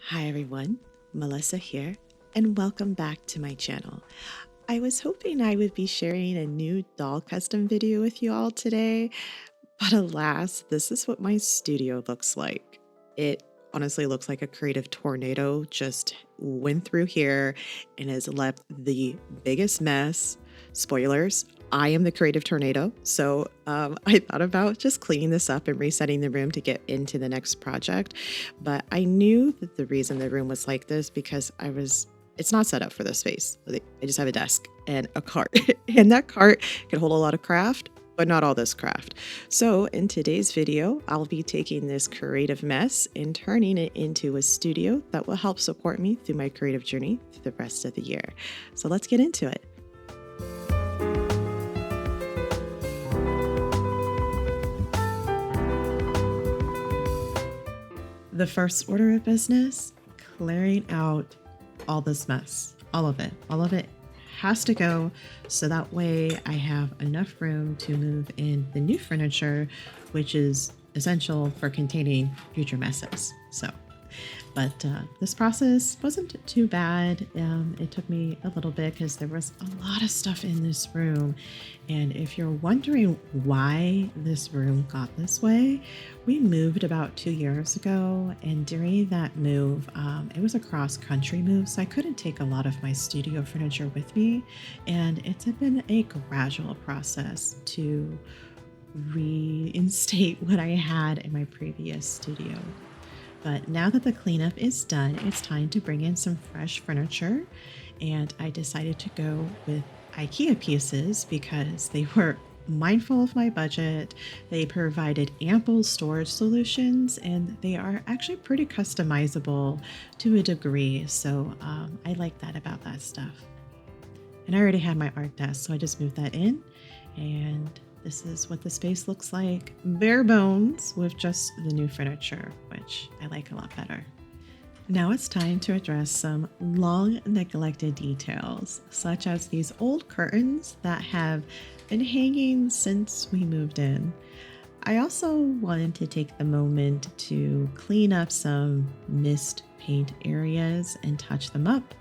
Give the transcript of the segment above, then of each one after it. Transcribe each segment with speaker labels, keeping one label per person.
Speaker 1: Hi everyone, Melissa here, and welcome back to my channel. I was hoping I would be sharing a new doll custom video with you all today, but alas, this is what my studio looks like. It honestly looks like a creative tornado just went through here and has left the biggest mess. Spoilers, I am the creative tornado, so I thought about just cleaning this up and resetting the room to get into the next project. But I knew that the reason the room was like this because it's not set up for this space. I just have a desk and a cart, and that cart can hold a lot of craft, but not all this craft. So in today's video, I'll be taking this creative mess and turning it into a studio that will help support me through my creative journey through the rest of the year. So let's get into it. The first order of business, clearing out all this mess, all of it has to go. So that way I have enough room to move in the new furniture, which is essential for containing future messes. But this process wasn't too bad. It took me a little bit because there was a lot of stuff in this room. And if you're wondering why this room got this way, we moved about 2 years ago. And during that move, it was a cross-country move, so I couldn't take a lot of my studio furniture with me. And it's been a gradual process to reinstate what I had in my previous studio. But now that the cleanup is done, it's time to bring in some fresh furniture. And I decided to go with IKEA pieces because they were mindful of my budget. They provided ample storage solutions, and they are actually pretty customizable to a degree. So I like that about that stuff. And I already had my art desk, so I just moved that in. And this is what the space looks like, bare bones with just the new furniture, which I like a lot better. Now it's time to address some long neglected details, such as these old curtains that have been hanging since we moved in. I also wanted to take the moment to clean up some missed paint areas and touch them up.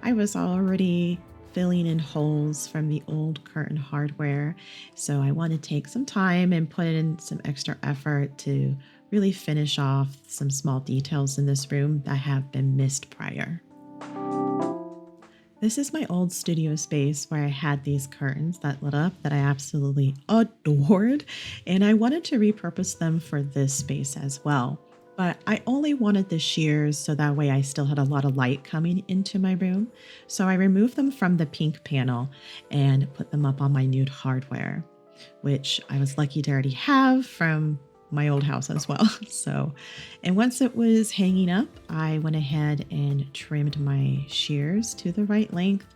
Speaker 1: I was already filling in holes from the old curtain hardware, so I want to take some time and put in some extra effort to really finish off some small details in this room that have been missed prior. This is my old studio space where I had these curtains that lit up that I absolutely adored, and I wanted to repurpose them for this space as well. But I only wanted the shears so that way I still had a lot of light coming into my room. So I removed them from the pink panel and put them up on my nude hardware, which I was lucky to already have from my old house as well. And once it was hanging up, I went ahead and trimmed my shears to the right length.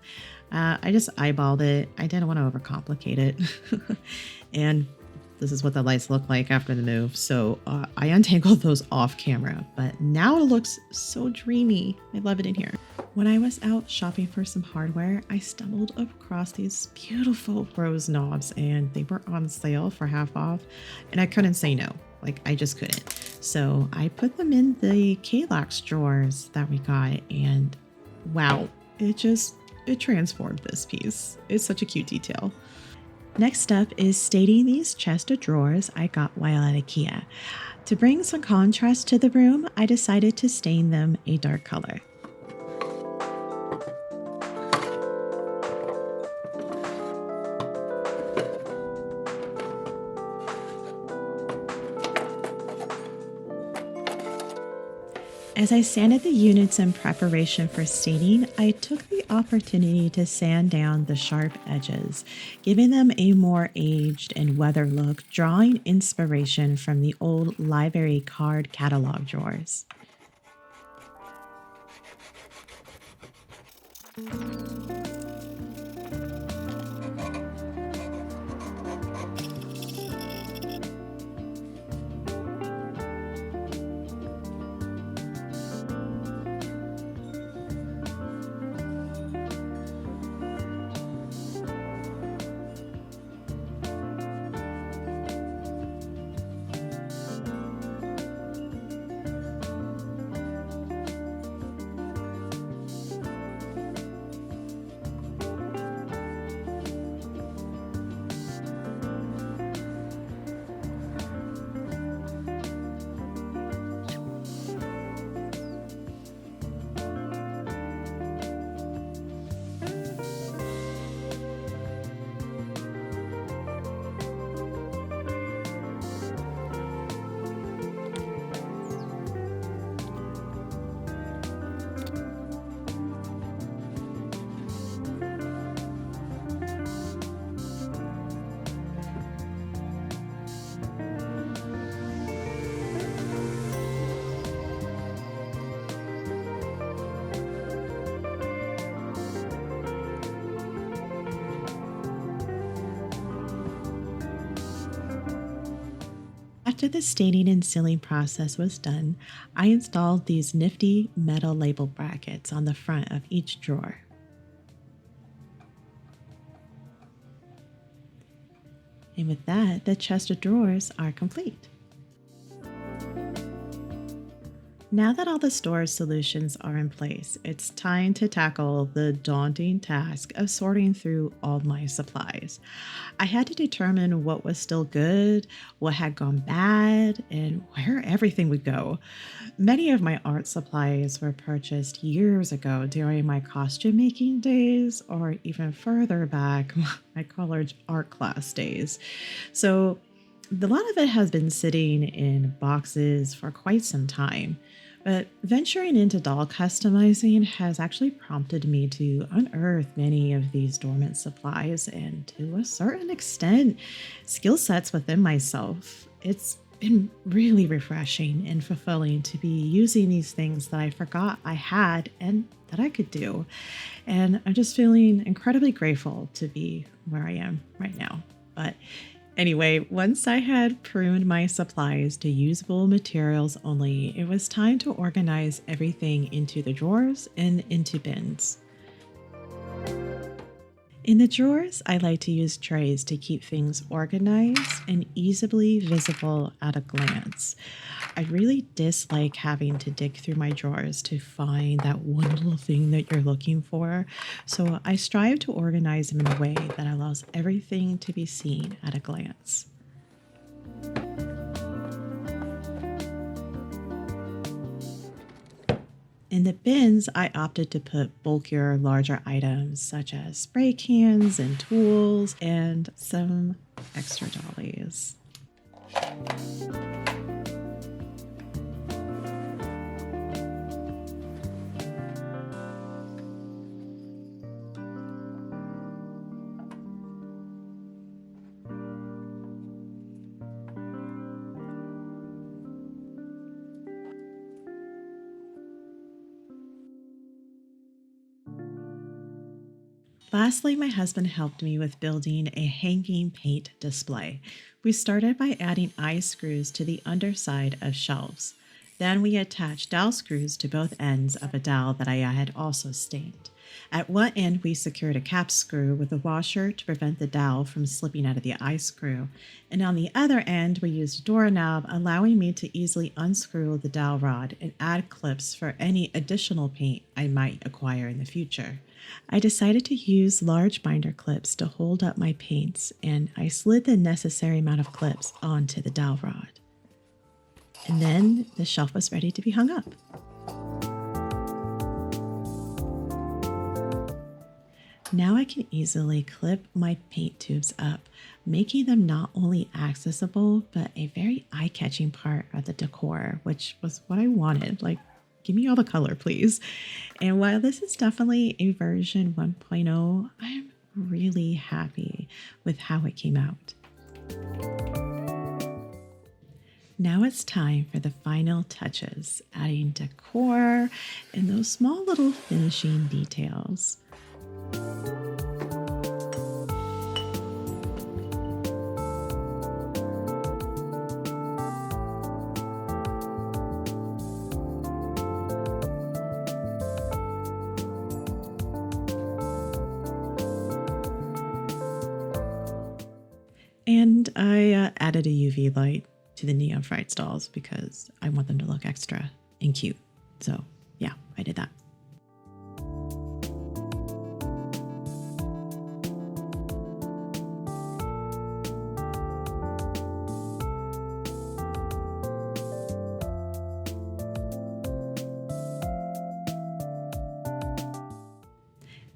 Speaker 1: I just eyeballed it. I didn't want to overcomplicate it. And this is what the lights look like after the move. So I untangled those off camera, but now it looks so dreamy. I love it in here. When I was out shopping for some hardware, I stumbled across these beautiful rose knobs, and they were on sale for half off, and I couldn't say no. I just couldn't. So I put them in the K-Lox drawers that we got, and wow, it transformed this piece. It's such a cute detail. Next up is staining these chest of drawers I got while at IKEA. To bring some contrast to the room, I decided to stain them a dark color. As I sanded the units in preparation for staining, I took the opportunity to sand down the sharp edges, giving them a more aged and weathered look, drawing inspiration from the old library card catalog drawers. after the staining and sealing process was done, I installed these nifty metal label brackets on the front of each drawer. And with that, the chest of drawers are complete. Now that all the storage solutions are in place, it's time to tackle the daunting task of sorting through all my supplies. I had to determine what was still good, what had gone bad, and where everything would go. Many of my art supplies were purchased years ago during my costume making days, or even further back, my college art class days. So a lot of it has been sitting in boxes for quite some time. But venturing into doll customizing has actually prompted me to unearth many of these dormant supplies and, to a certain extent, skill sets within myself. It's been really refreshing and fulfilling to be using these things that I forgot I had and that I could do. And I'm just feeling incredibly grateful to be where I am right now. But anyway, once I had pruned my supplies to usable materials only, it was time to organize everything into the drawers and into bins. In the drawers, I like to use trays to keep things organized and easily visible at a glance. I really dislike having to dig through my drawers to find that one little thing that you're looking for, so I strive to organize them in a way that allows everything to be seen at a glance. In the bins, I opted to put bulkier, larger items such as spray cans and tools and some extra dollies. Lastly, my husband helped me with building a hanging paint display. We started by adding eye screws to the underside of shelves. Then we attached dowel screws to both ends of a dowel that I had also stained. At one end, we secured a cap screw with a washer to prevent the dowel from slipping out of the eye screw. And on the other end, we used a doorknob, allowing me to easily unscrew the dowel rod and add clips for any additional paint I might acquire in the future. I decided to use large binder clips to hold up my paints, and I slid the necessary amount of clips onto the dowel rod. And then the shelf was ready to be hung up. Now I can easily clip my paint tubes up, making them not only accessible, but a very eye-catching part of the decor, which was what I wanted. Like, give me all the color, please. And while this is definitely a version 1.0, I'm really happy with how it came out. Now it's time for the final touches, adding decor and those small little finishing details. And I added a UV light to the neon fright stalls because I want them to look extra and cute. So yeah, I did that.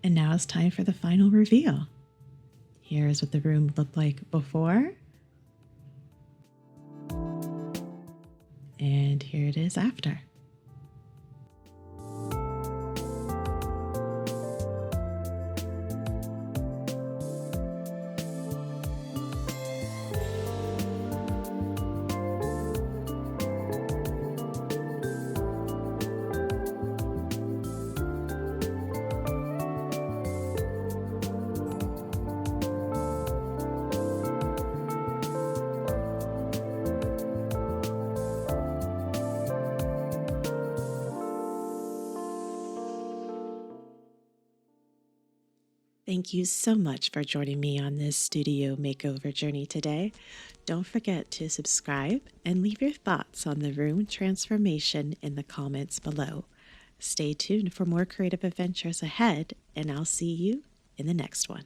Speaker 1: And now it's time for the final reveal. Here's what the room looked like before. And here it is after. Thank you so much for joining me on this studio makeover journey today. Don't forget to subscribe and leave your thoughts on the room transformation in the comments below. Stay tuned for more creative adventures ahead, and I'll see you in the next one.